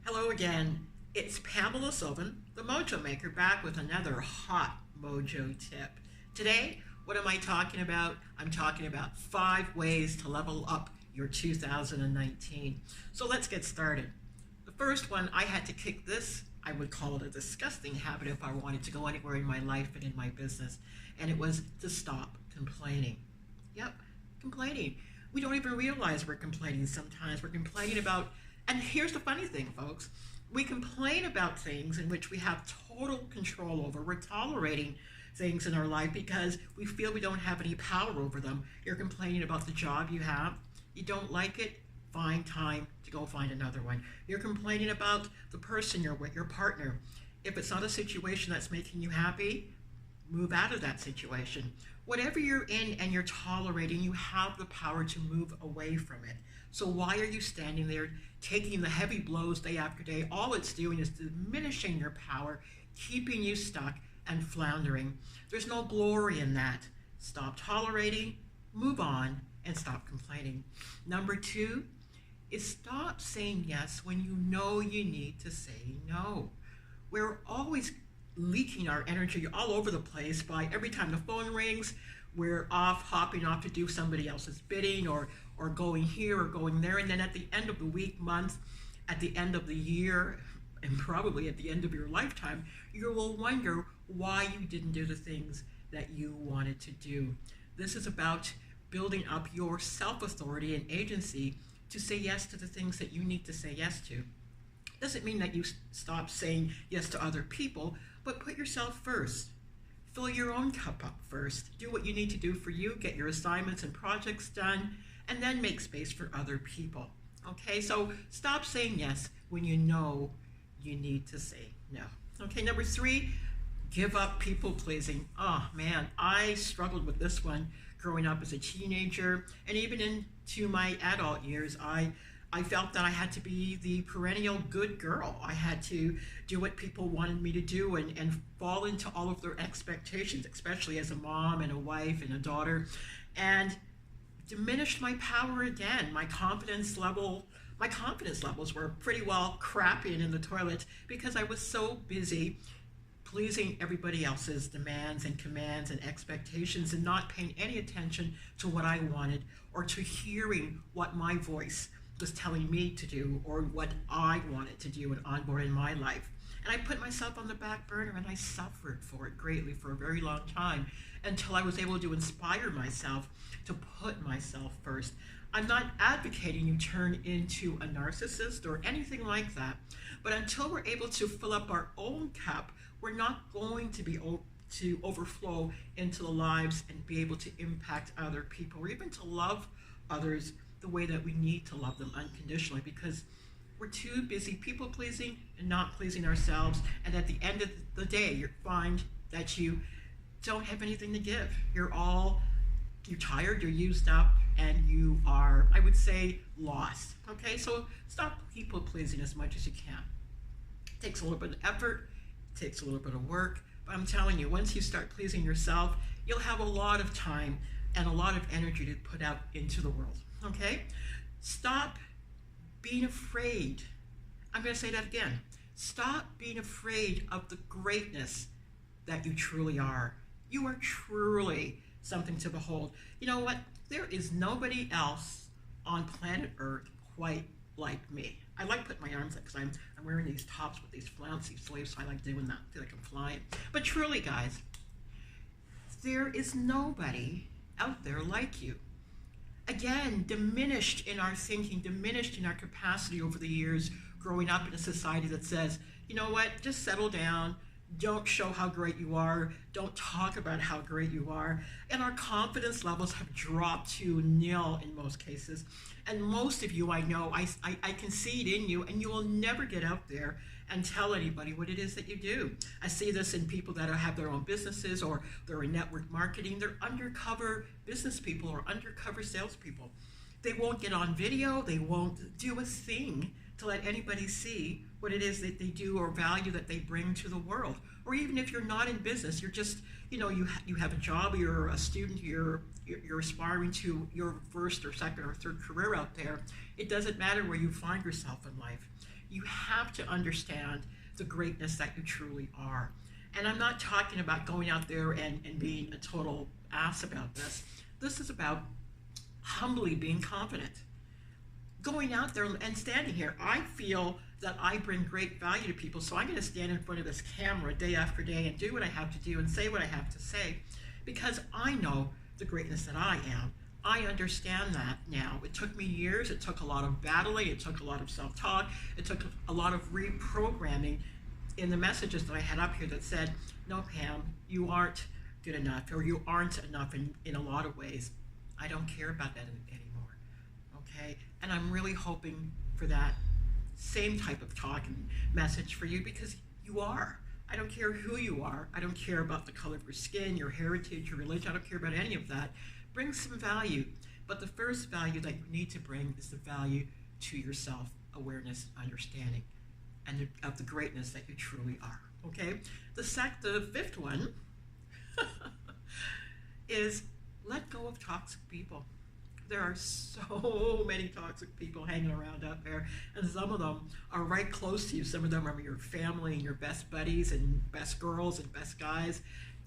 Hello again. It's Pamela Sylvan, the Mojo Maker, back with another hot mojo tip. Today, what am I talking about? I'm talking about 5 ways to level up your 2019. So let's get started. The first one, I had to kick this, I would call it a disgusting habit if I wanted to go anywhere in my life and in my business, and it was to stop complaining. Yep, complaining. We don't even realize we're complaining sometimes. We're complaining about, and here's the funny thing, folks. We complain about things in which we have total control over. We're tolerating things in our life because we feel we don't have any power over them. You're complaining about the job you have. You don't like it, find time to go find another one. You're complaining about the person you're with, your partner. If it's not a situation that's making you happy, move out of that situation. Whatever you're in and you're tolerating, you have the power to move away from it. So why are you standing there taking the heavy blows day after day? All it's doing is diminishing your power, keeping you stuck and floundering. There's no glory in that. Stop tolerating, move on, and stop complaining. Number 2 is stop saying yes when you know you need to say no. We're always leaking our energy all over the place by every time the phone rings, we're hopping off to do somebody else's bidding or going here or going there. And then at the end of the week, month, at the end of the year, and probably at the end of your lifetime, you will wonder why you didn't do the things that you wanted to do. This is about building up your self-authority and agency to say yes to the things that you need to say yes to. Doesn't mean that you stop saying yes to other people, but put yourself first. Fill your own cup up first. Do what you need to do for you, get your assignments and projects done, and then make space for other people. Okay, so stop saying yes when you know you need to say no. Okay, number 3, give up people pleasing. Oh man, I struggled with this one growing up as a teenager, and even into my adult years, I felt that I had to be the perennial good girl. I had to do what people wanted me to do and fall into all of their expectations, especially as a mom and a wife and a daughter, and diminished my power again. My confidence levels were pretty well crappy and in the toilet because I was so busy pleasing everybody else's demands and commands and expectations and not paying any attention to what I wanted or to hearing what my voice was telling me to do or what I wanted to do and onboard in my life. And I put myself on the back burner and I suffered for it greatly for a very long time until I was able to inspire myself to put myself first. I'm not advocating you turn into a narcissist or anything like that, but until we're able to fill up our own cup, we're not going to be to overflow into the lives and be able to impact other people or even to love others the way that we need to love them unconditionally, because we're too busy people pleasing and not pleasing ourselves. And at the end of the day, you find that you don't have anything to give. You're tired, you're used up, and you are, I would say, lost. Okay, so stop people pleasing as much as you can. It takes a little bit of effort, it takes a little bit of work, but I'm telling you, once you start pleasing yourself, you'll have a lot of time and a lot of energy to put out into the world. Okay? Stop being afraid. I'm going to say that again. Stop being afraid of the greatness that you truly are. You are truly something to behold. You know what? There is nobody else on planet Earth quite like me. I like putting my arms up because I'm wearing these tops with these flouncy sleeves, so I like doing that. I feel like I'm flying. But truly, guys, there is nobody out there like you. Again, diminished in our thinking, diminished in our capacity over the years, growing up in a society that says, you know what, just settle down, don't show how great you are, don't talk about how great you are. And our confidence levels have dropped to nil in most cases. And most of you, I know, I can see it in you, and you will never get out there and tell anybody what it is that you do. I see this in people that have their own businesses or they're in network marketing. They're undercover business people or undercover salespeople. They won't get on video. They won't do a thing to let anybody see what it is that they do or value that they bring to the world. Or even if you're not in business, you're just, you have a job, you're a student, you're aspiring to your first or second or third career out there. It doesn't matter where you find yourself in life. You have to understand the greatness that you truly are. And I'm not talking about going out there and being a total ass about this. This is about humbly being confident. Going out there and standing here, I feel that I bring great value to people, so I'm going to stand in front of this camera day after day and do what I have to do and say what I have to say because I know the greatness that I am. I understand that now. It took me years. It took a lot of battling. It took a lot of self-talk. It took a lot of reprogramming in the messages that I had up here that said, no, Pam, you aren't good enough, or you aren't enough in a lot of ways. I don't care about that anymore, okay? And I'm really hoping for that same type of talk and message for you because you are. I don't care who you are. I don't care about the color of your skin, your heritage, your religion. I don't care about any of that. Bring some value. But the first value that you need to bring is the value to yourself, awareness, understanding, and of the greatness that you truly are, okay? The fifth one is let go of toxic people. There are so many toxic people hanging around out there, and some of them are right close to you. Some of them are your family and your best buddies and best girls and best guys,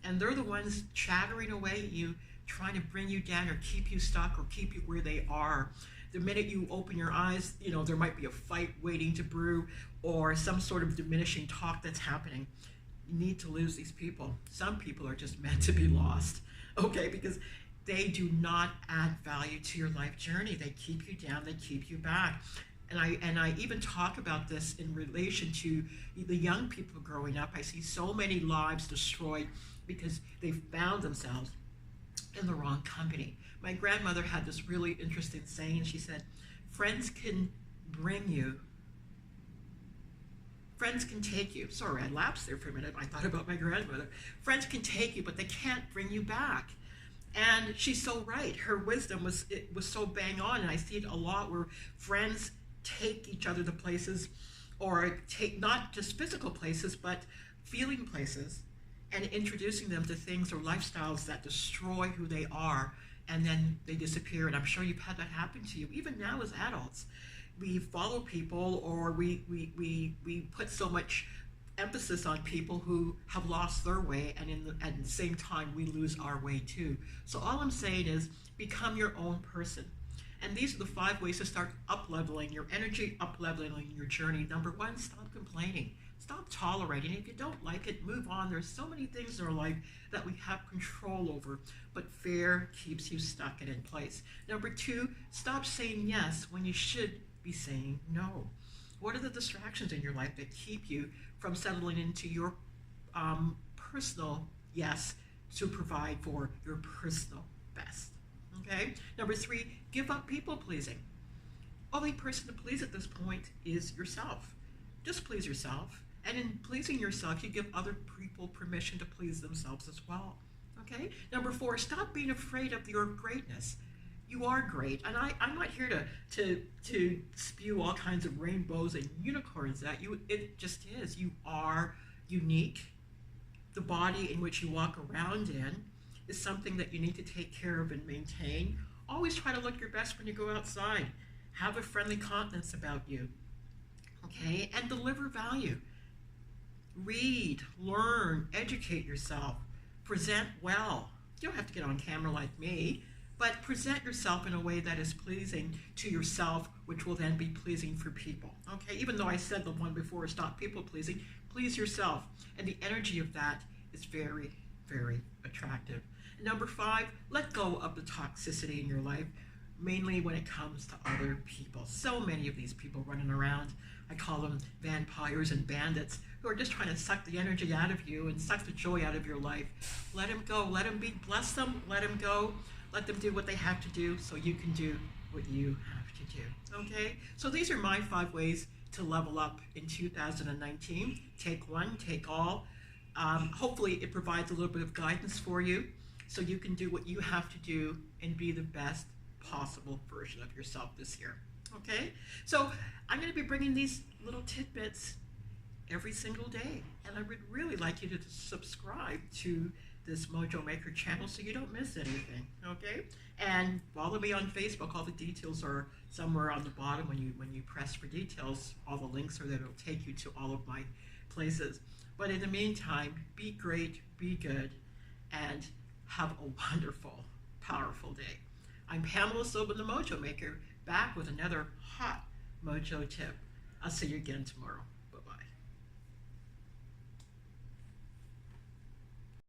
and they're the ones chattering away at you, trying to bring you down or keep you stuck or keep you where they are. The minute you open your eyes, there might be a fight waiting to brew or some sort of diminishing talk that's happening. You need to lose these people. Some people are just meant to be lost, okay, because they do not add value to your life journey. They keep you down, they keep you back. And I even talk about this in relation to the young people growing up. I see so many lives destroyed because they found themselves in the wrong company. My grandmother had this really interesting saying. She said, friends can take you. Sorry, I lapsed there for a minute. I thought about my grandmother. Friends can take you, but they can't bring you back. And she's so right. Her wisdom was so bang on, and I see it a lot where friends take each other to places, or take not just physical places, but feeling places, and introducing them to things or lifestyles that destroy who they are, and then they disappear. And I'm sure you've had that happen to you, even now as adults. We follow people, or we put so much emphasis on people who have lost their way, and at the same time we lose our way too. So all I'm saying is become your own person. And these are the 5 ways to start up-leveling your energy, up-leveling your journey. Number 1, stop complaining. Stop tolerating. If you don't like it, move on. There's so many things in our life that we have control over, but fear keeps you stuck and in place. Number 2, stop saying yes when you should be saying no. What are the distractions in your life that keep you from settling into your personal yes to provide for your personal best? Okay? Number 3, give up people pleasing. Only person to please at this point is yourself. Just please yourself. And in pleasing yourself, you give other people permission to please themselves as well. Okay? Number 4, stop being afraid of your greatness. You are great, and I'm not here to spew all kinds of rainbows and unicorns at you. It just is. You are unique. The body in which you walk around in is something that you need to take care of and maintain. Always try to look your best when you go outside. Have a friendly countenance about you, okay? And deliver value. Read, learn, educate yourself. Present well. You don't have to get on camera like me, but present yourself in a way that is pleasing to yourself, which will then be pleasing for people, okay? Even though I said the one before, stop people pleasing, please yourself. And the energy of that is very, very attractive. And number 5, let go of the toxicity in your life, mainly when it comes to other people. So many of these people running around, I call them vampires and bandits, who are just trying to suck the energy out of you and suck the joy out of your life. Let them go, let them be, bless them, let them go. Let them do what they have to do so you can do what you have to do, okay? So these are my 5 ways to level up in 2019. Take one, take all. Hopefully it provides a little bit of guidance for you so you can do what you have to do and be the best possible version of yourself this year. Okay? So I'm going to be bringing these little tidbits every single day. And I would really like you to subscribe to this Mojo Maker channel so you don't miss anything, okay? And follow me on Facebook. All the details are somewhere on the bottom. When you press for details, all the links are there. It'll take you to all of my places. But in the meantime, be great, be good, and have a wonderful, powerful day. I'm Pamela Sobel, the Mojo Maker, back with another hot Mojo tip. I'll see you again tomorrow.